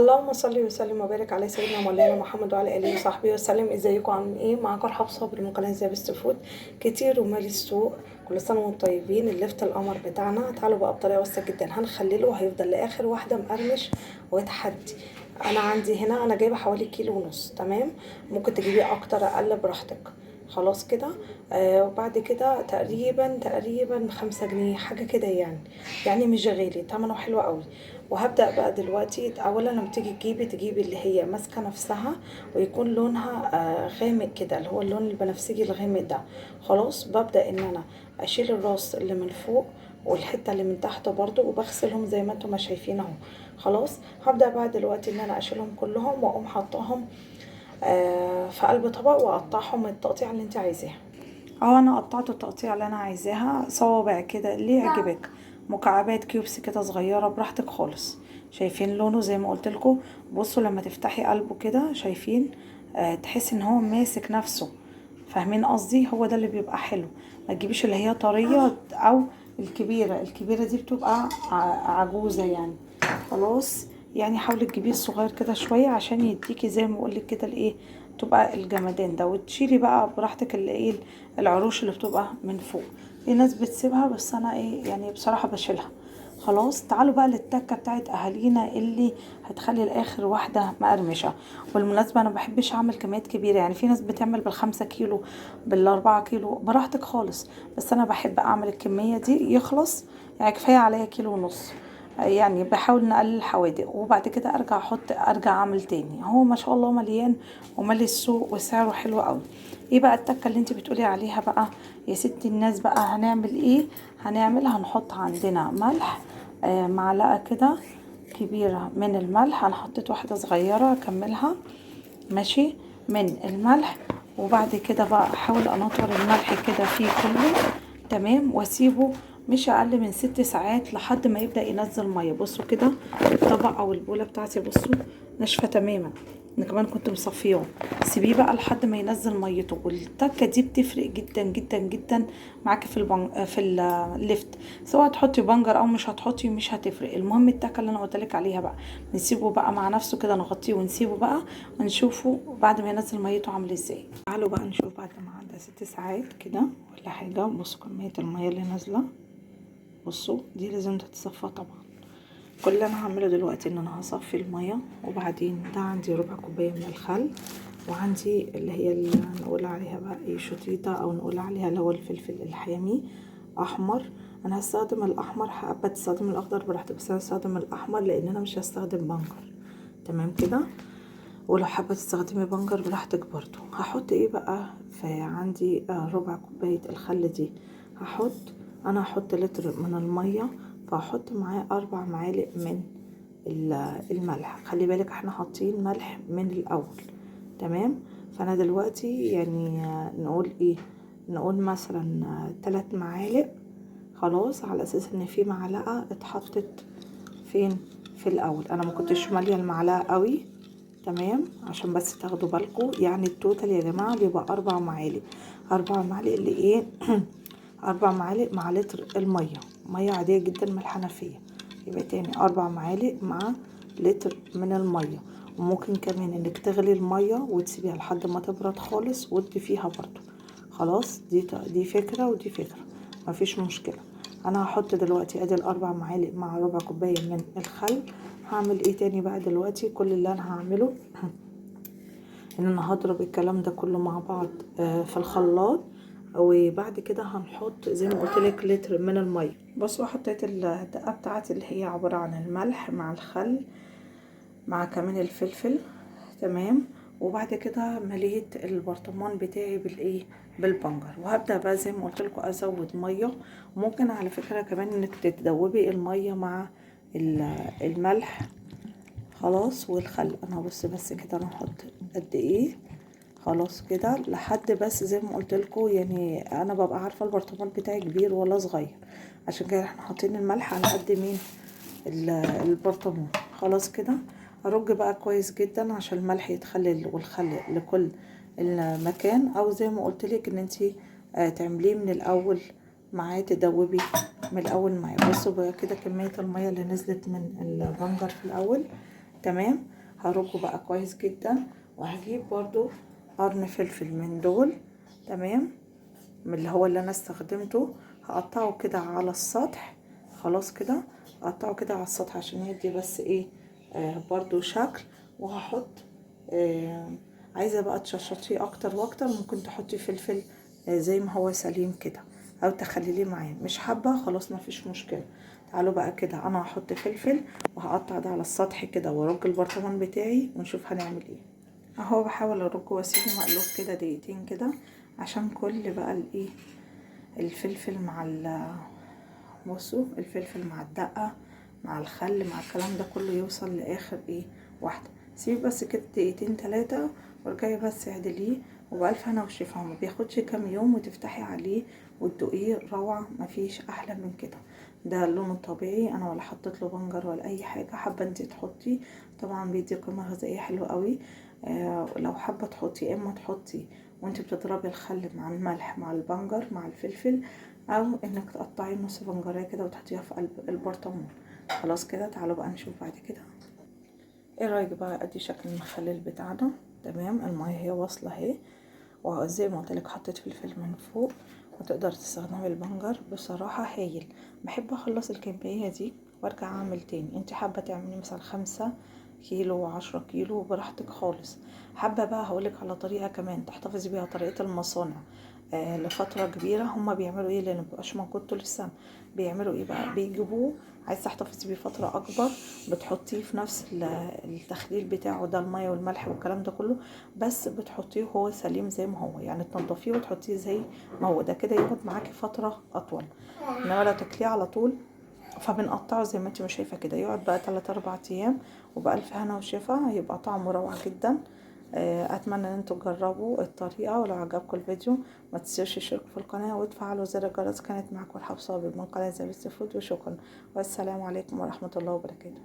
اللهم صل وسلم وبارك على سيدنا مولانا محمد وعلى اله وصحبه وسلم. ازيكم عاملين ايه؟ معاكم رحاب صابر من قناه زي بيست فود. كتير ومالي السوق. كل سنه وانتم طيبين. اللفت القمر بتاعنا تعالوا بقى بطريقه بسيطه جدا، هنخلله هيفضل لاخر واحده مقرمش وتحدي. انا عندي هنا انا جايبه حوالي كيلو ونص، تمام. ممكن تجيبي اكتر اقل براحتك. خلاص كده. وبعد كده تقريبا 5 جنيه حاجه كده يعني مش غالي، تمنه حلو قوي. وهبدأ بقى دلوقتي. اولا لما تيجي تجيبي اللي هي ماسكه نفسها ويكون لونها غامق كده، اللي هو اللون البنفسجي الغامق ده. خلاص ببدأ ان انا اشيل الراس اللي من فوق والحته اللي من تحت برضو، وبغسلهم زي ما انتم ما شايفين اهو. خلاص هبدأ بقى دلوقتي ان انا اشيلهم كلهم واقوم حطاهم في قلب طبق واقطعهم التقطيع اللي انت عايزاها. اه انا قطعت التقطيع اللي انا عايزاها صوابع كده اللي يعجبك، مكعبات كيوبس كده صغيره براحتك خالص. شايفين لونه زي ما قلت لكم؟ بصوا لما تفتحي قلبه كده شايفين؟ تحس ان هو ماسك نفسه. فاهمين قصدي؟ هو ده اللي بيبقى حلو. ما تجيبيش اللي هي طريه او الكبيره دي بتبقى عجوزه يعني. خلاص. يعني حاولي تجيبيه الصغير كده شويه عشان يديكي زي ما بقولك كده الايه، تبقى الجمدان ده. وتشيلي بقى براحتك اللي ايه، العروش اللي بتبقى من فوق. في ناس بتسيبها بس انا ايه يعني بصراحه بشيلها. خلاص تعالوا بقى للتكه بتاعت اهالينا اللي هتخلي الاخر واحده مقرمشه. والمناسبه انا بحبش اعمل كميات كبيره، يعني في ناس بتعمل بال5 كيلو بال4 كيلو براحتك خالص. بس انا بحب اعمل الكميه دي يخلص، يعني كفايه عليا كيلو ونص. يعني بحاول نقلل الحوادق وبعد كده ارجع اعمل تاني. هو ما شاء الله مليان ومالي السوق وسعره حلو قوي. ايه بقى التكه اللي انت بتقولي عليها بقى يا ستي الناس؟ بقى هنعمل ايه؟ هنحط عندنا ملح، معلقه كده كبيره من الملح. انا حطيت واحده صغيره اكملها، ماشي، من الملح. وبعد كده بقى احاول انطر الملح كده فيه كله، تمام. واسيبه مش اقل من 6 ساعات لحد ما يبدأ ينزل ميه. بصوا كده الطبق او البولة بتاعتي، بصوا ناشفة تماما. انا كمان كنت مصفياه. سيبيه بقى لحد ما ينزل ميته. والتكه دي بتفرق جدا جدا جدا معاكي في اللفت. سواء تحطي بنجر او مش هتحطي مش هتفرق. المهم التكه اللي انا قلتلك عليها بقى. نسيبه بقى مع نفسه كده، نغطيه ونسيبه بقى ونشوفه بعد ما ينزل ميته عامل ازاي. تعالوا بقى نشوف بعد ما عدى 6 ساعات كده ولا حاجه. بصوا كميه الميه اللي نازله، بصوا دي لازم تتصفى طبعا. كل اللي انا هعمله دلوقتي ان انا هصفي الميه. وبعدين ده عندي ربع كوبايه من الخل، وعندي اللي هي اللي نقول عليها بقى ايه، شطيطه او نقول عليها اللي هو الفلفل الحامي احمر. انا هستخدم الاحمر، حابه تستخدم الاخضر براحتك، بس انا هستخدم الاحمر لان انا مش هستخدم بنجر، تمام كده. ولو حابه تستخدمي بنجر براحتك برضو. هحط ايه بقى؟ فعندي ربع كوبايه الخل دي هحط لتر من الميه، فهحط معاه 4 معالق من الملح. خلي بالك احنا حاطين ملح من الاول، تمام. فانا دلوقتي يعني نقول ايه، نقول مثلا 3 معالق. خلاص، على اساس ان في معلقه اتحطت فين في الاول. انا ما كنتش ماليه المعلقه قوي، تمام، عشان بس تاخدوا بالكم. يعني التوتال يا جماعه بيبقى 4 معالق. 4 معالق اللي ايه 4 معالق مع لتر الميه، ميه عاديه جدا من الحنفيه. يبقى تاني 4 معالق مع لتر من الميه. وممكن كمان انك تغلي الميه وتسيبيها لحد ما تبرد خالص وتضيفيها برضو. خلاص، دي فكره ودي فكره، مفيش مشكله. انا هحط دلوقتي ادي ال4 معالق مع ربع كوبايه من الخل. هعمل ايه تاني بقى دلوقتي؟ كل اللي انا هعمله ان انا هضرب الكلام ده كله مع بعض في الخلاط. وبعد كده هنحط زي ما قلت لك لتر من الميه. بصوا حطيت الدقه بتاعتي اللي هي عباره عن الملح مع الخل مع كمان الفلفل، تمام. وبعد كده مليت البرطمان بتاعي بالايه، بالبنجر. وهبدا بقى زي ما قلت لكم ازود ميه. وممكن على فكره كمان انك تدوبي الميه مع الملح. خلاص، والخل. انا بس كده انا هحط قد ايه. خلاص كده لحد بس زي ما قلت لكم، يعني انا ببقى عارفه البرطمان بتاعي كبير ولا صغير، عشان كده احنا حاطين الملح على قد مين البرطمان. خلاص كده ارج بقى كويس جدا عشان الملح يتخلل والخل لكل المكان. او زي ما قلت لك ان انتي تعمليه من الاول معاه، تدوبي من الاول معاه. بصوا بقى كده كميه الميه اللي نزلت من البنجر في الاول، تمام. هرجه بقى كويس جدا، وهجيب برضو قرن فلفل من دول، تمام، من اللي هو اللي انا استخدمته. هقطعه كده على السطح، خلاص كده اقطعه كده على السطح عشان يدي بس ايه برضو شكل. وهحط عايزه بقى تشطشطيه اكتر واكتر، ممكن تحطي فلفل زي ما هو سليم كده، او تخليه معاه. مش حابه خلاص ما فيش مشكله. تعالوا بقى كده انا هحط فلفل وهقطع ده على السطح كده، وارج البرطمان بتاعي ونشوف هنعمل ايه. اهو بحاول ارجه واسيبه مقلوب كده دقيقتين كده، عشان كل بقى الايه الفلفل مع بصوا الفلفل مع الدقة مع الخل مع الكلام ده كله يوصل لاخر ايه واحدة. سيب بس كده دقيقتين 3 وارجعي بس اعدليه، وبألف هنا وشفا. ما بياخدش كام يوم وتفتحي عليه وتدوقيه روعة، مفيش احلى من كده. ده لونه طبيعي، انا ولا حطيت له بنجر ولا اي حاجة. حابة انتي تحطي طبعا بيدي قيمة غذائية حلوة قوي. لو حابة تحطي، اما تحطي وانت بتضربي الخل مع الملح مع البنجر مع الفلفل، او انك تقطعي نص بنجرية كده وتحطيها في قلب البرطمان. خلاص كده تعالوا بقى نشوف بعد كده. ايه رايك بقى؟ ادي شكل المخلل بتاعنا، تمام. المية هي واصله اهي، وزي ما قلت لك حطيت فلفل من فوق، وتقدر تستخدمي البنجر. بصراحه هايل. بحب اخلص الكميه دي وارجع اعمل تاني. انت حابه تعملي مثلا 5 كيلو و10 كيلو براحتك خالص. حابه بقى هقولك على طريقه كمان تحتفظي بيها، طريقه المصانع لفتره كبيره. هما بيعملوا ايه لان مبقاش موجود طول السنه؟ بيعملوا ايه بقى؟ بيجيبوه، عايز تحتفظي بيه فتره اكبر، بتحطيه في نفس التخليل بتاعه ده، الميه والملح والكلام ده كله، بس بتحطيه وهو سليم زي ما هو، يعني تنضفيه وتحطيه زي ما هو ده كده، يقعد معاكي فتره اطول. انما لو تاكليه على طول فبنقطعه زي ما انت ما شايفه كده، يقعد بقى 3-4 ايام، وبألف هنا وشفا. هيبقى طعمه روعه جدا. اتمنى ان انتوا تجربوا الطريقه. ولو عجبكم الفيديو ما تنسوش تشتركوا في القناه وتفعلوا زر الجرس. كانت معاكم رحاب صابر من قناه زابس فود، وشكرا، والسلام عليكم ورحمه الله وبركاته.